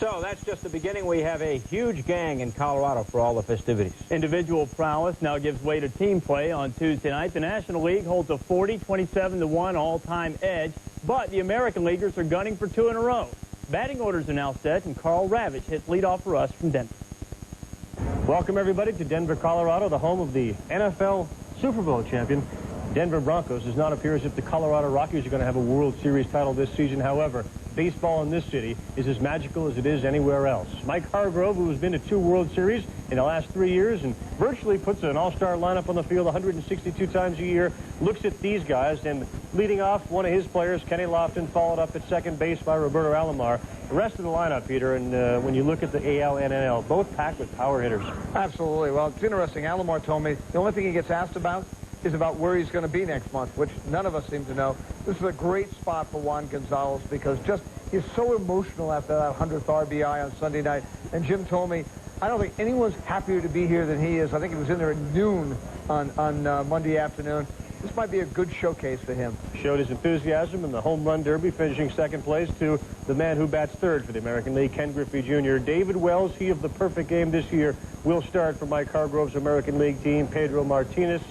So that's just the beginning. We have a huge gang in Colorado for all the festivities. Individual prowess now gives way to team play on Tuesday night. The National League holds a 40-27-1 all-time edge, but the American Leaguers are gunning for 2 in a row. Batting orders are now set, and Carl Ravitch hits leadoff for us from Denver. Welcome, everybody, to Denver, Colorado, the home of the NFL Super Bowl champion, Denver Broncos. Does not appear as if the Colorado Rockies are going to have a World Series title this season. However, baseball in this city is as magical as it is anywhere else. Mike Hargrove, who has been to 2 World Series in the last 3 years and virtually puts an all-star lineup on the field 162 times a year, looks at these guys, and leading off, one of his players, Kenny Lofton, followed up at second base by Roberto Alomar. The rest of the lineup, Peter, and when you look at the AL and NL, both packed with power hitters. Absolutely. Well, it's interesting. Alomar told me the only thing he gets asked about is about where he's going to be next month, which none of us seem to know. This is a great spot for Juan Gonzalez because just he's so emotional after that 100th RBI on Sunday night. And Jim told me, I don't think anyone's happier to be here than he is. I think he was in there at noon on Monday afternoon. This might be a good showcase for him. Showed his enthusiasm in the home run derby, finishing second place to the man who bats third for the American League, Ken Griffey Jr. David Wells, he of the perfect game this year, will start for Mike Hargrove's American League team. Pedro Martinez,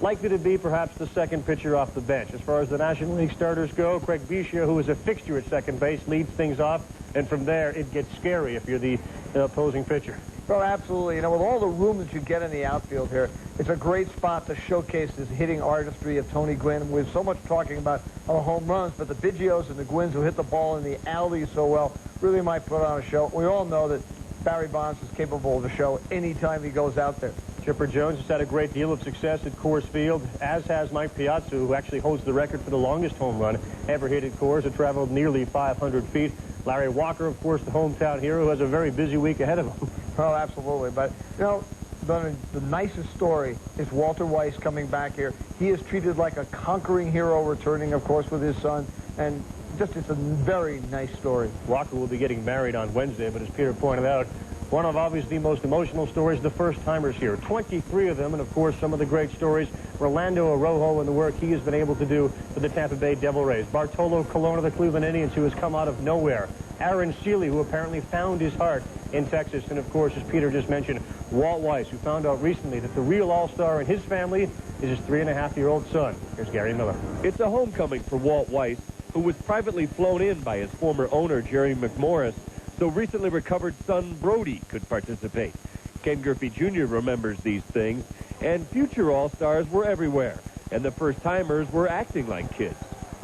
likely to be perhaps the second pitcher off the bench. As far as the National League starters go, Craig Biggio, who is a fixture at second base, leads things off, and from there it gets scary if you're the opposing pitcher. Oh, absolutely. You know, with all the room that you get in the outfield here, it's a great spot to showcase this hitting artistry of Tony Gwynn. We're so much talking about home runs, but the Biggios and the Gwynns who hit the ball in the alley so well really might put on a show. We all know that Barry Bonds is capable of a show anytime he goes out there. Chipper Jones has had a great deal of success at Coors Field, as has Mike Piazza, who actually holds the record for the longest home run ever hit at Coors. It traveled nearly 500 feet. Larry Walker, of course, the hometown hero, who has a very busy week ahead of him. Oh, absolutely. But, you know, the nicest story is Walter Weiss coming back here. He is treated like a conquering hero, returning, of course, with his son. And just, it's a very nice story. Walker will be getting married on Wednesday, but as Peter pointed out, one of obviously the most emotional stories, the first-timers here. 23 of them, and of course some of the great stories. Rolando Araujo and the work he has been able to do for the Tampa Bay Devil Rays. Bartolo Colon of the Cleveland Indians, who has come out of nowhere. Aaron Seeley, who apparently found his heart in Texas. And of course, as Peter just mentioned, Walt Weiss, who found out recently that the real all-star in his family is his 3.5-year-old son. Here's Gary Miller. It's a homecoming for Walt Weiss, who was privately flown in by his former owner, Jerry McMorris, so recently recovered son Brody could participate. Ken Griffey Jr. remembers these things, and future All-Stars were everywhere, and the first-timers were acting like kids.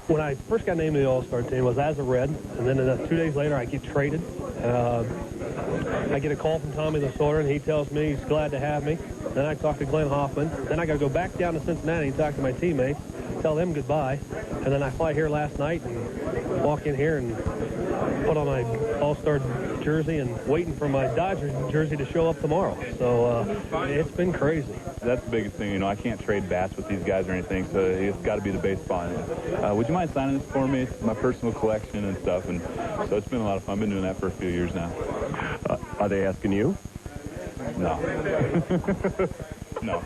When I first got named to the All-Star team, I was as a Red, and then 2 days later I get traded. I get a call from Tommy Lasorda, and he tells me he's glad to have me. Then I talk to Glenn Hoffman. Then I got to go back down to Cincinnati and talk to my teammates, tell them goodbye. And then I fly here last night and walk in here and put on my All-Star jersey and waiting for my Dodgers jersey to show up tomorrow. So it's been crazy. That's the biggest thing. You know, I can't trade bats with these guys or anything, so it's got to be the baseball. Would you mind signing this for me? It's my personal collection and stuff, and so it's been a lot of fun. I've been doing that for a few years now. Are they asking you? No. No.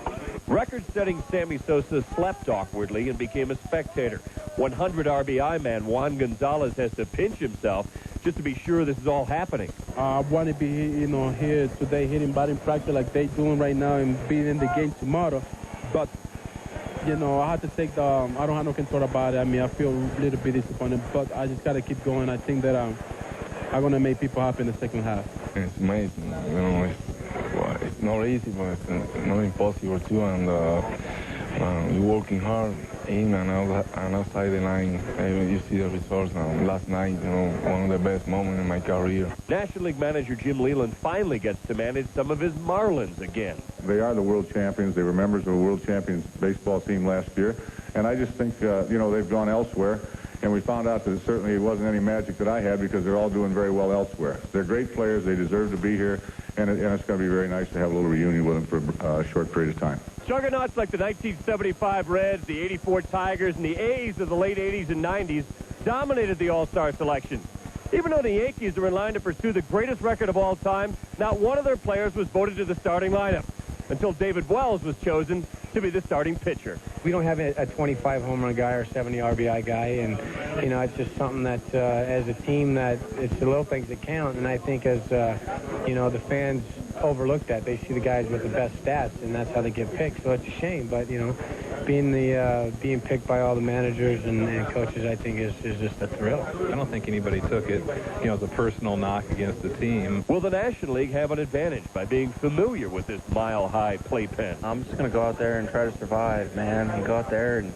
Record-setting Sammy Sosa slept awkwardly and became a spectator. 100 RBI man Juan Gonzalez has to pinch himself just to be sure this is all happening. I want to be, here today hitting batting practice like they're doing right now and being in the game tomorrow. But, I have to take I don't have no control about it. I mean, I feel a little bit disappointed, but I just got to keep going. I think that I'm going to make people happy in the second half. It's amazing. It's not easy, but it's not impossible too. And you're working hard in and outside the line. You see the results now. Last night, one of the best moments in my career. National League manager Jim Leyland finally gets to manage some of his Marlins again. They are the world champions. They were members of the world champions baseball team last year. And I just think, they've gone elsewhere. And we found out that it certainly wasn't any magic that I had because they're all doing very well elsewhere. They're great players. They deserve to be here. And it's going to be very nice to have a little reunion with them for a short period of time. Juggernauts like the 1975 Reds, the 84 Tigers, and the A's of the late 80s and 90s dominated the All-Star selection. Even though the Yankees are in line to pursue the greatest record of all time, not one of their players was voted to the starting lineup until David Wells was chosen to be the starting pitcher. We don't have a 25 home run guy or 70 RBI guy, and, you know, it's just something that, as a team, that it's the little things that count, and I think as, you know, the fans overlook that. They see the guys with the best stats, and that's how they get picked, so it's a shame, but, you know, being picked by all the managers and coaches, I think, is just a thrill. I don't think anybody took it, you know, as a personal knock against the team. Will the National League have an advantage by being familiar with this mile-high playpen? I'm just going to go out there and try to survive, man, and go out there and,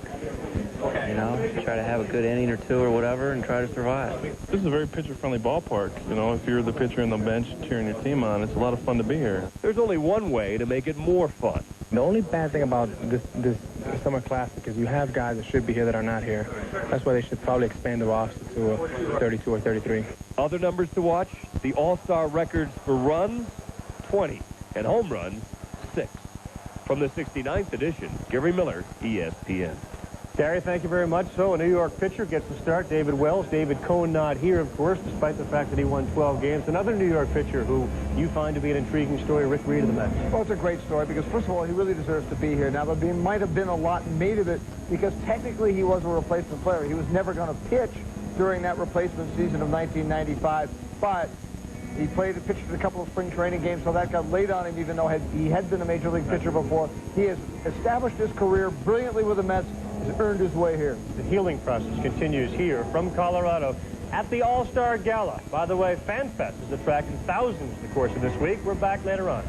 you know, try to have a good inning or two or whatever and try to survive. This is a very pitcher-friendly ballpark. You know, if you're the pitcher on the bench cheering your team on, it's a lot of fun to be here. There's only one way to make it more fun. The only bad thing about this Summer Classic is you have guys that should be here that are not here. That's why they should probably expand the roster to a 32 or 33. Other numbers to watch, the All-Star records for runs, 20, and home runs, 6. From the 69th edition, Gary Miller, ESPN. Gary, thank you very much. So a New York pitcher gets the start, David Wells. David Cohn not here, of course, despite the fact that he won 12 games. Another New York pitcher who you find to be an intriguing story, Rick Reed of the Mets. Well, it's a great story because, first of all, he really deserves to be here. Now, there might have been a lot made of it because technically he was a replacement player. He was never going to pitch during that replacement season of 1995, but he pitched a couple of spring training games, so that got laid on him even though he had been a major league pitcher before. He has established his career brilliantly with the Mets. He's earned his way here. The healing process continues here from Colorado at the All-Star Gala. By the way, FanFest is attracting thousands in the course of this week. We're back later on.